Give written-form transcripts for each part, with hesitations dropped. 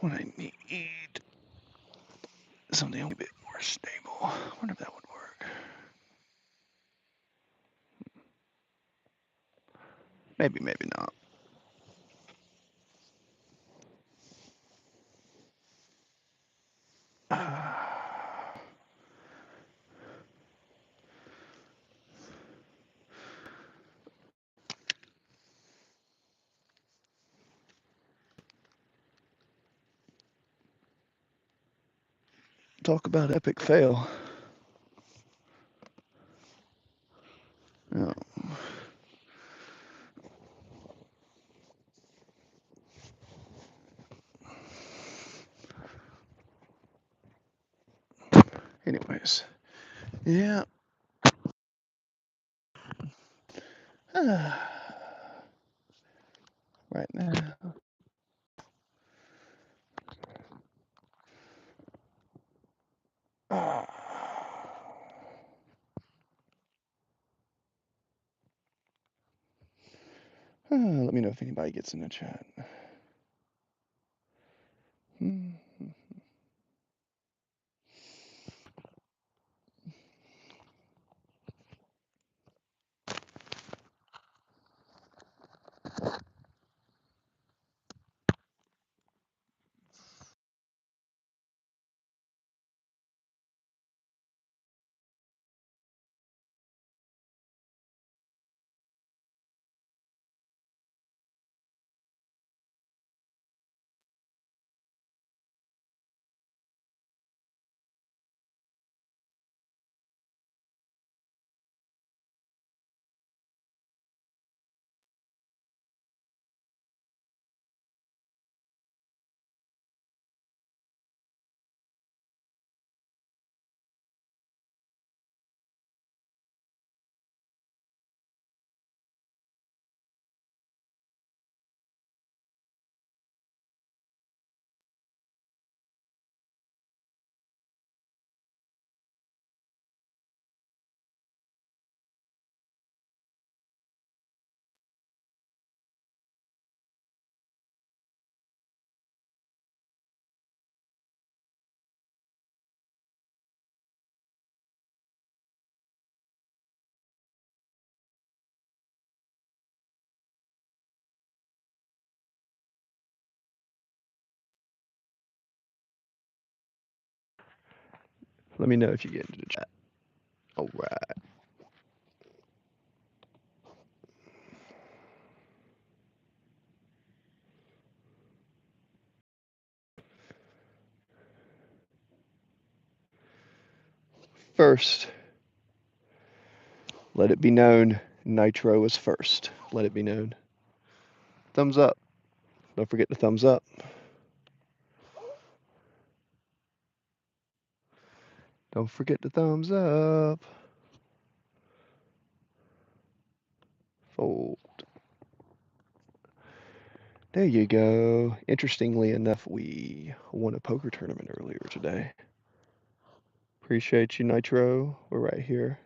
what I need. Something a bit more stable. I wonder if that would work. Maybe, maybe not. Talk about epic fail. Oh. Anyways, yeah. Right now. Let me know if anybody gets in the chat. Let me know if you get into the chat. All right. First, let it be known, Nitro is first. Let it be known. Thumbs up. Don't forget the thumbs up. Don't forget the thumbs up. Fold. There you go. Interestingly enough, we won a poker tournament earlier today. Appreciate you, Nitro. We're right here.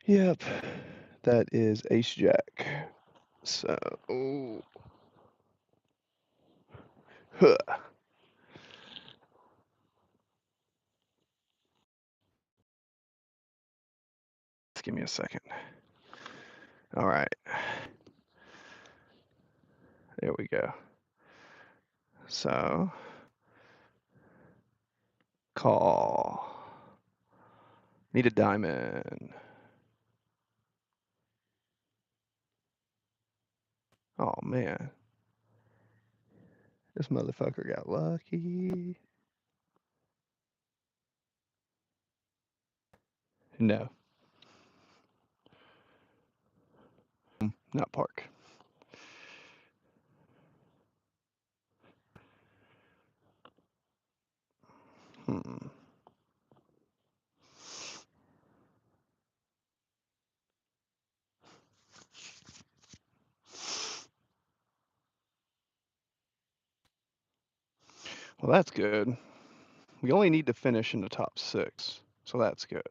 Yep, that is Ace Jack. So, huh. Just give me a second. All right. There we go. So, call. Need a diamond. Oh, man. This motherfucker got lucky. No. not park. Hmm. Well, that's good. We only need to finish in the top 6, so that's good.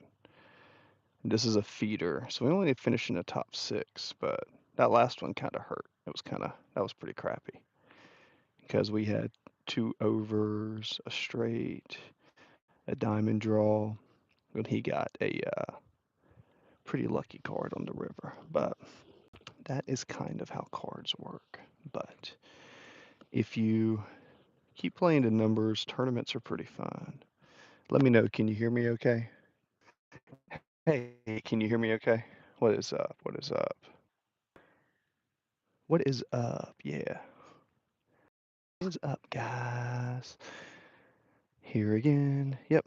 This is a feeder, so we only need to finish in the top 6, but that last one kind of hurt. That was pretty crappy because we had 2 overs, a straight, a diamond draw, and he got a pretty lucky card on the river. But that is kind of how cards work. But if you keep playing the numbers, tournaments are pretty fun. Let me know. Can you hear me okay? Hey, can you hear me okay? What is up? What is up? What is up? Yeah. What is up, guys? Here again. Yep.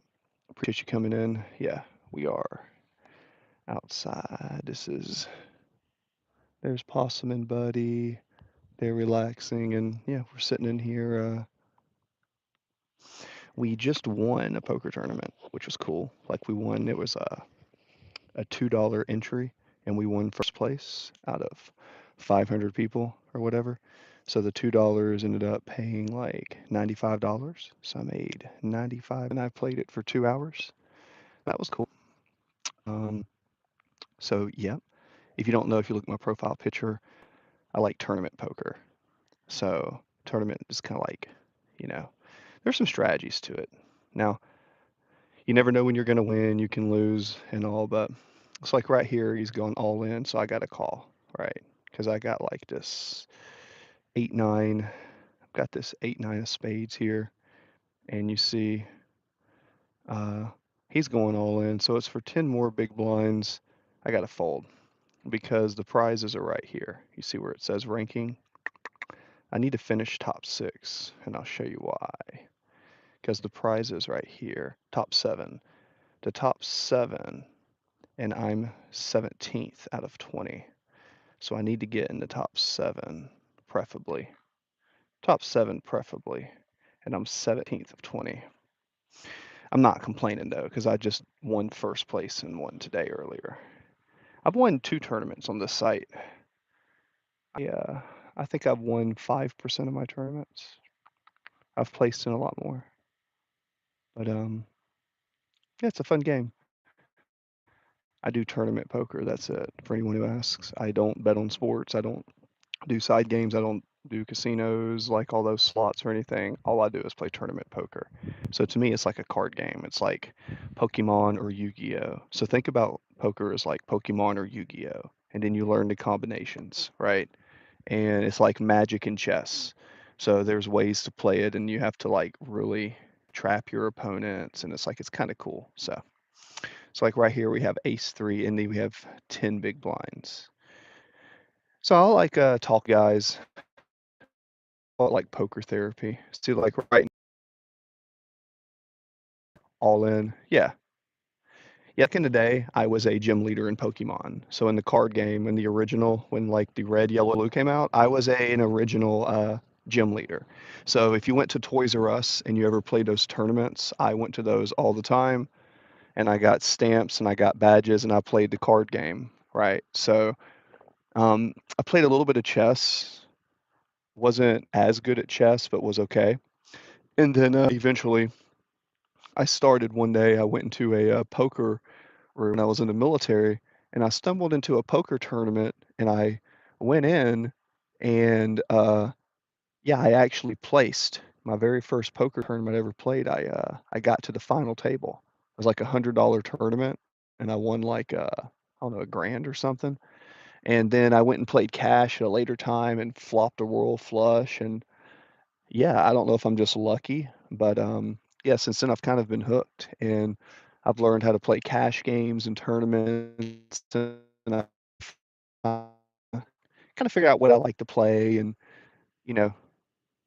Appreciate you coming in. Yeah, we are outside. There's Possum and Buddy. They're relaxing, and yeah, we're sitting in here. We just won a poker tournament, which was cool. Like we won, it was a $2 entry, and we won first place out of 500 people or whatever. So the $2 ended up paying like $95. So I made 95, and I played it for 2 hours. That was cool. So yeah, if you don't know, if you look at my profile picture, I like tournament poker. So tournament is kind of like, you know, there's some strategies to it. Now, you never know when you're going to win, you can lose and all, but it's like right here, he's going all in, so I got a call, right? Because I got like this 8-9, I've got this 8-9 of spades here, and you see uh, he's going all in, so it's for 10 more big blinds. I got to fold because the prizes are right here. You see where it says ranking? I need to finish top 6, and I'll show you why. Because the prize is right here, top 7. The top 7, and I'm 17th out of 20. So I need to get in the top 7, preferably. Top 7, preferably. And I'm 17th of 20. I'm not complaining though, because I just won first place in one today earlier. I've won 2 tournaments on this site. I think I've won 5% of my tournaments. I've placed in a lot more. But yeah, it's a fun game. I do tournament poker. That's it. For anyone who asks, I don't bet on sports. I don't do side games. I don't do casinos, like all those slots or anything. All I do is play tournament poker. So to me, it's like a card game. It's like Pokemon or Yu-Gi-Oh. So think about poker as like Pokemon or Yu-Gi-Oh. And then you learn the combinations, right? And it's like Magic and chess. So there's ways to play it, and you have to like really trap your opponents, and it's kind of cool. So like right here we have ace 3, and then we have 10 big blinds. So I like talk guys, call it like poker therapy. So like right all in. Yeah. Yeah, back in the day, I was a gym leader in Pokemon. So in the card game, in the original, when like the red, yellow, blue came out, I was an original gym leader. So if you went to Toys R Us and you ever played those tournaments, I went to those all the time, and I got stamps and I got badges, and I played the card game, right? So I played a little bit of chess. Wasn't as good at chess, but was okay. And then eventually, I started one day. I went into a poker room when I was in the military, and I stumbled into a poker tournament, and I went in, and yeah, I actually placed my very first poker tournament I ever played. I got to the final table. It was like $100 tournament, and I won like I don't know, a grand or something. And then I went and played cash at a later time and flopped a royal flush. And yeah, I don't know if I'm just lucky, but yeah, since then I've kind of been hooked, and I've learned how to play cash games and tournaments, and I kind of figure out what I like to play, and you know,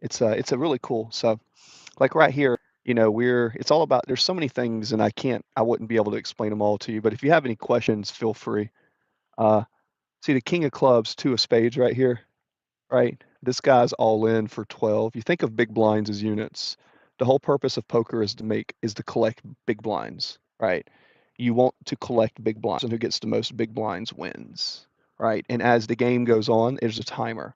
it's a really cool. So like right here, it's all about. There's so many things, and I wouldn't be able to explain them all to you. But if you have any questions, feel free. Uh, See the king of clubs, two of spades right here, right? This guy's all in for 12. You think of big blinds as units. The whole purpose of poker is to collect big blinds, right? You want to collect big blinds, and who gets the most big blinds wins, right? And as the game goes on, there's a timer.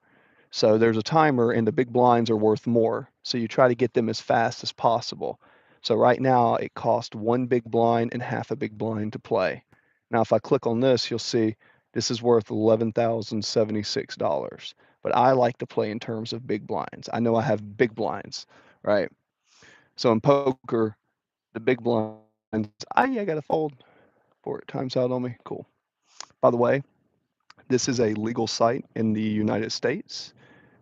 So there's a timer, and the big blinds are worth more. So you try to get them as fast as possible. So right now it costs one big blind and half a big blind to play. Now if I click on this, you'll see this is worth $11,076. But I like to play in terms of big blinds. I know I have big blinds, right? So in poker, the big blinds, I got to fold for it. Time's out on me. Cool. By the way, this is a legal site in the United States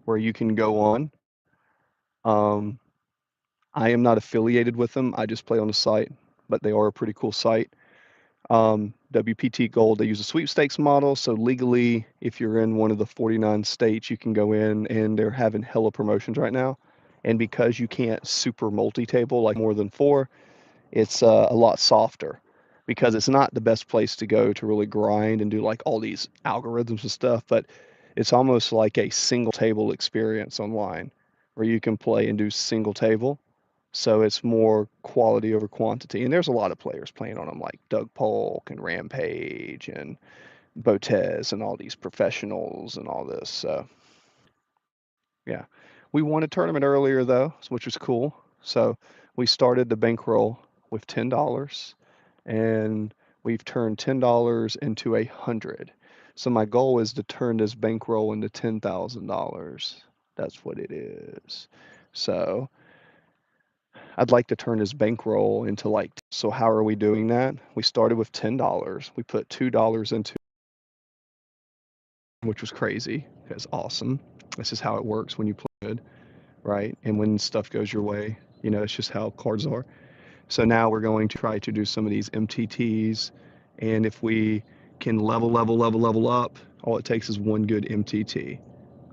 where you can go on. Um, I am not affiliated with them. I just play on the site, but they are a pretty cool site. WPT Gold, they use a sweepstakes model. So legally, if you're in one of the 49 states, you can go in, and they're having hella promotions right now. And because you can't super multi-table like more than four, it's a lot softer because it's not the best place to go to really grind and do like all these algorithms and stuff, but it's almost like a single table experience online where you can play and do single table. So it's more quality over quantity. And there's a lot of players playing on them like Doug Polk and Rampage and Botez and all these professionals and all this. So yeah. We won a tournament earlier though, which was cool. So we started the bankroll with $10 and we've turned $10 into 100. So my goal is to turn this bankroll into $10,000. That's what it is. So I'd like to turn this bankroll into like, so how are we doing that? We started with $10. We put $2 into, which was crazy. That's awesome. This is how it works when you play good, right? And when stuff goes your way, it's just how cards are. So now we're going to try to do some of these MTTs. And if we can level up, all it takes is one good MTT.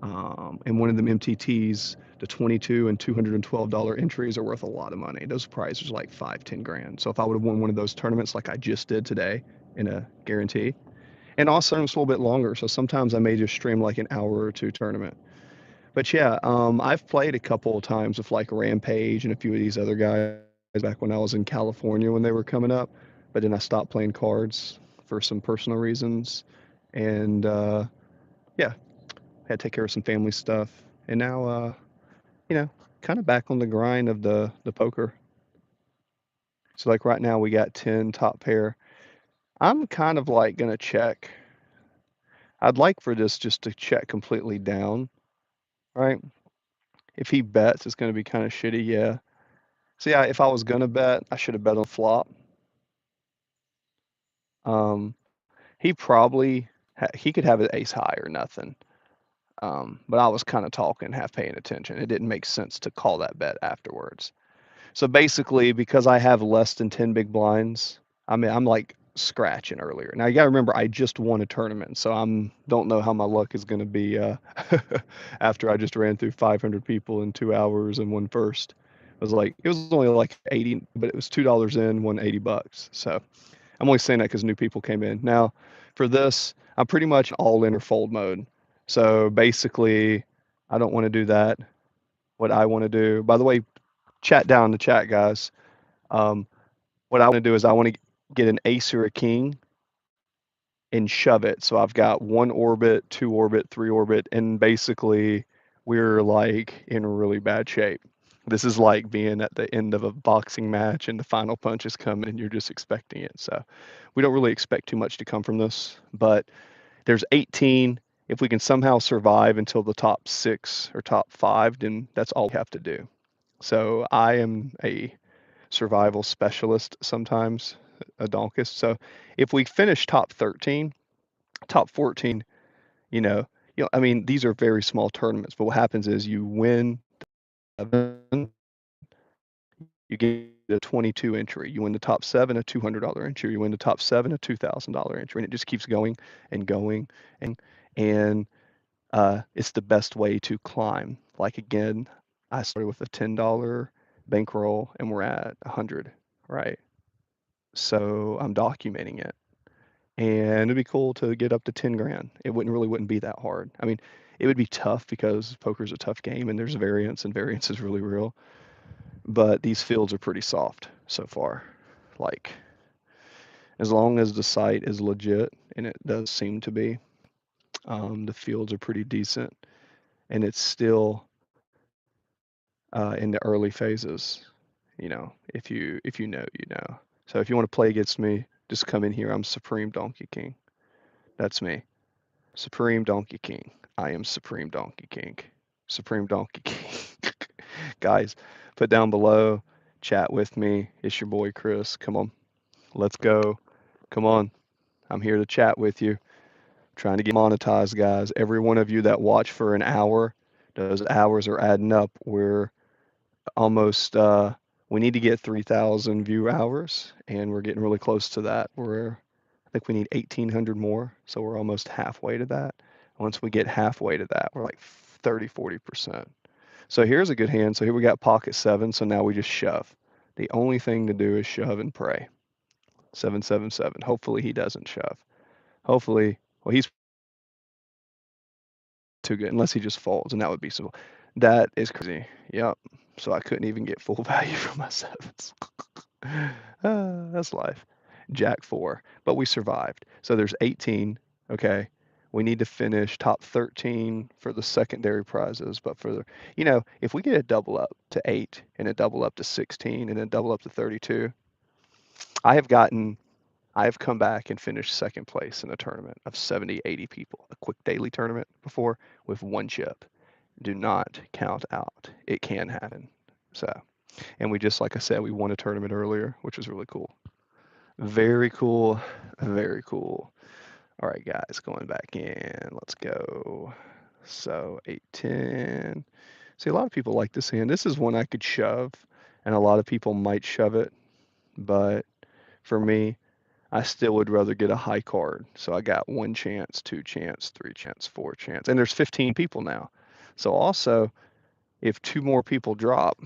And one of them MTTs, the 22 and $212 entries are worth a lot of money. Those prizes are like 5, 10 grand. So if I would have won one of those tournaments like I just did today in a guarantee, and also it's a little bit longer. So sometimes I may just stream like an hour or two tournament. But yeah, I've played a couple of times with like Rampage and a few of these other guys back when I was in California when they were coming up. But then I stopped playing cards for some personal reasons. And yeah, had to take care of some family stuff. And now, you know, kind of back on the grind of the poker. So like right now we got 10 top pair. I'm kind of like gonna check. I'd like for this just to check completely down, right? If he bets, it's gonna be kind of shitty, yeah. See, if I was gonna bet, I should have bet on flop. Um, he probably he could have an ace high or nothing. But I was kind of talking, half paying attention. It didn't make sense to call that bet afterwards. So basically, because I have less than 10 big blinds, I mean, I'm like scratching earlier. Now you got to remember, I just won a tournament, so don't know how my luck is going to be after I just ran through 500 people in 2 hours and won first. It was only like 80, but it was $2 in, won $80. So I'm only saying that because new people came in. Now for this, I'm pretty much all in or fold mode. So basically, I don't want to do that. What I want to do, by the way, chat down in the chat, guys. Um, what I want to do is I want to get an ace or a king and shove it. So I've got one orbit, two orbit, three orbit, and basically we're like in really bad shape. This is like being at the end of a boxing match and the final punch is coming and you're just expecting it. So we don't really expect too much to come from this, but there's 18. If we can somehow survive until the top 6 or top 5, then that's all we have to do. So I am a survival specialist sometimes, a donkist. So if we finish top 13, top 14, I mean, these are very small tournaments, but what happens is you win, you get a 22 entry. You win the top 7, a $200 entry. You win the top 7, a $2,000 entry, and it just keeps going and going and it's the best way to climb. Like again, I started with a $10 bankroll and we're at 100, right? So I'm documenting it. and it'd be cool to get up to 10 grand. It wouldn't be that hard. I mean, it would be tough because poker's a tough game and there's variance and variance is really real. But these fields are pretty soft so far. Like, as long as the site is legit, and it does seem to be, the fields are pretty decent, and it's still in the early phases. You know, if you know, you know. So if you want to play against me, just come in here. I'm Supreme Donkey King. That's me. Supreme Donkey King. I am Supreme Donkey King. Supreme Donkey King. Guys, put down below, chat with me. It's your boy Chris. Come on. Let's go. Come on. I'm here to chat with you. Trying to get monetized, guys. Every one of you that watch for an hour, those hours are adding up. We're almost we need to get 3,000 view hours, and we're getting really close to that. I think we need 1,800 more, so we're almost halfway to that. Once we get halfway to that, we're like 30-40%. So here's a good hand. So here we got pocket 7, so now we just shove. The only thing to do is shove and pray. 777. Hopefully he doesn't shove. Hopefully, well, he's too good unless he just folds, and that would be so. That is crazy. Yep. So I couldn't even get full value from my sevens. That's life. Jack 4, but we survived. So there's 18. Okay. We need to finish top 13 for the secondary prizes, but for the, if we get a double up to 8 and a double up to 16 and a double up to 32, I have come back and finished second place in a tournament of 70, 80 people, a quick daily tournament before with one chip. Do not count out. It can happen. So, and we just, like I said, we won a tournament earlier, which was really cool. Very cool. Very cool. All right, guys, going back in. Let's go. So 8-10. See, a lot of people like this hand. This is one I could shove, and a lot of people might shove it, but for me, I still would rather get a high card. So I got 1 chance, 2 chance, 3 chance, 4 chance. And there's 15 people now. So also, if 2 more people drop,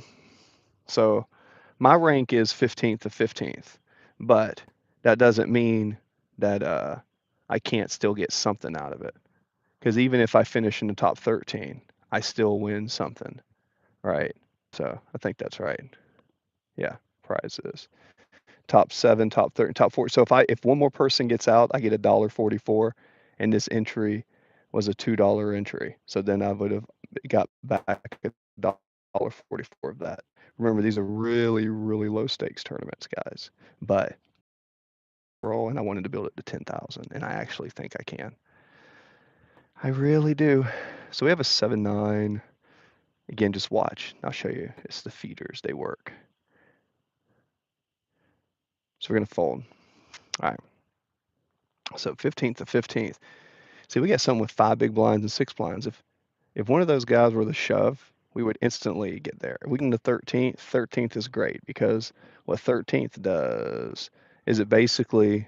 so my rank is 15th to 15th, but that doesn't mean that I can't still get something out of it. Because even if I finish in the top 13, I still win something, right? So I think that's right. Yeah, prizes. Top 7, top 13, top 4. So if one more person gets out, I get $1.44, and this entry was a $2 entry. So then I would have got back $1.44 of that. Remember, these are really, really low stakes tournaments, guys. But roll, and I wanted to build it to 10,000, and I actually think I can. I really do. So we have a 7-9. Again, just watch. I'll show you. It's the feeders. They work. So we're going to fold. All right. So 15th to 15th. See, we got someone with 5 big blinds and 6 blinds. If one of those guys were the shove, we would instantly get there. If we can the 13th, 13th is great because what 13th does is it basically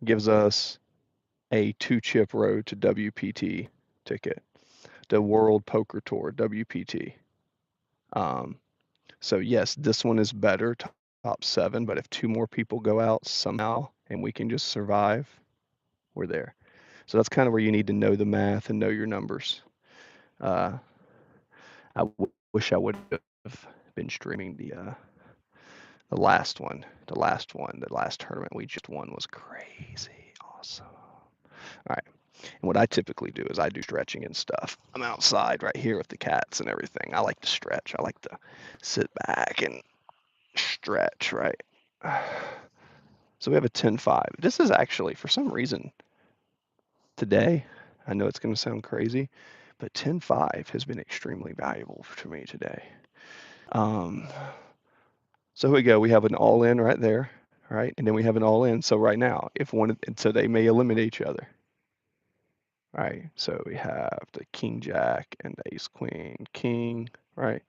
gives us a 2-chip road to WPT ticket, the World Poker Tour, WPT. So yes, this one is better, top 7, but if 2 more people go out somehow and we can just survive, we're there. So that's kind of where you need to know the math and know your numbers. I wish I would have been streaming the last one. The last tournament we just won was crazy awesome. All right. And what I typically do is I do stretching and stuff. I'm outside right here with the cats and everything. I like to stretch. I like to sit back and stretch, right? So we have a 10-5. This is actually, for some reason, today, I know it's going to sound crazy, but 10-5 has been extremely valuable to me today. So here we go. We have an all-in right there, right? And then we have an all-in. So right now, so they may eliminate each other. Right, so we have the king jack and the ace queen king, right?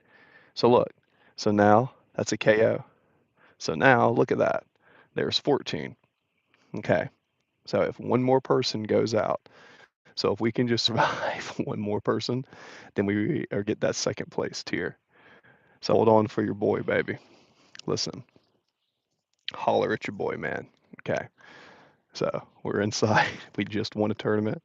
So look, so now that's a KO. So now look at that. There's 14. Okay, so if one more person goes out, so if we can just survive one more person, then we or get that second place tier. So hold on for your boy, baby. Listen, holler at your boy, man. Okay. So we're inside. We just won a tournament.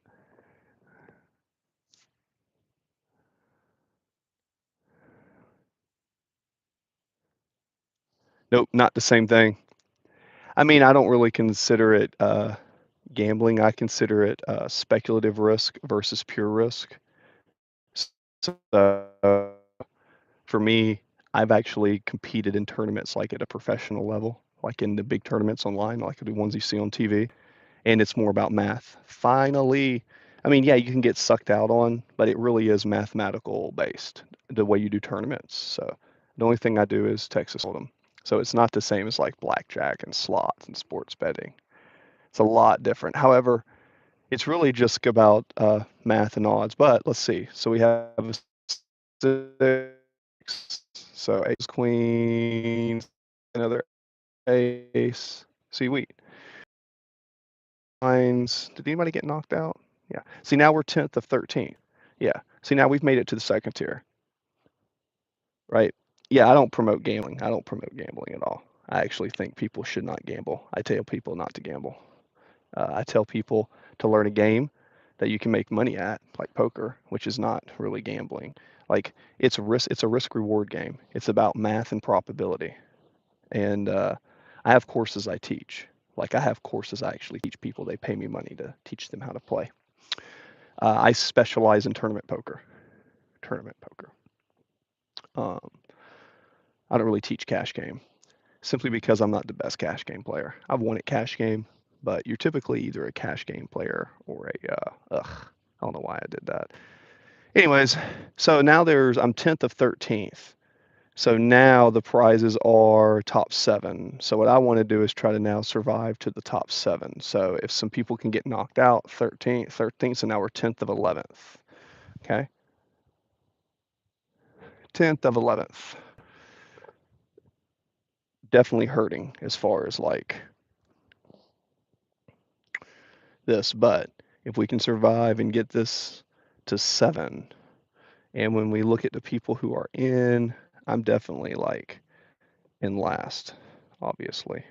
Nope, not the same thing. I mean, I don't really consider it gambling. I consider it speculative risk versus pure risk. So for me, I've actually competed in tournaments like at a professional level, like in the big tournaments online, like the ones you see on TV, and it's more about math. Finally, I mean, yeah, you can get sucked out on, but it really is mathematical based, the way you do tournaments. So the only thing I do is Texas Hold'em. So it's not the same as like blackjack and slots and sports betting. It's a lot different. However, it's really just about math and odds. But let's see. So we have a six. So ace, queen, another ace. See, we lines. Did anybody get knocked out? Yeah. See, now we're 10th of 13. Yeah. See, now we've made it to the second tier, right? Yeah, I don't promote gambling. I don't promote gambling at all. I actually think people should not gamble. I tell people not to gamble. I tell people to learn a game that you can make money at, like poker, which is not really gambling. Like it's a risk. It's a risk reward game. It's about math and probability. And I have courses I teach. Like I have courses I actually teach people. They pay me money to teach them how to play. I specialize in tournament poker. Tournament poker. Um, I don't really teach cash game simply because I'm not the best cash game player. I've won at cash game, but you're typically either a cash game player or a I don't know why I did that. Anyways, so now I'm 10th of 13th. So now the prizes are top 7. So what I want to do is try to now survive to the top 7. So if some people can get knocked out, 13th, so now we're 10th of 11th. Okay. 10th of 11th. Definitely hurting as far as like this, but if we can survive and get this to 7, and when we look at the people who are in, I'm definitely like in last, obviously.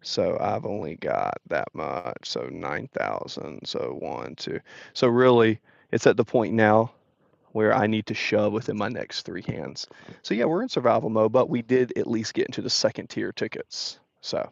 So I've only got that much, so 9,000, so 1, 2. So really, it's at the point now where I need to shove within my next 3 hands. So yeah, we're in survival mode, but we did at least get into the second tier tickets. So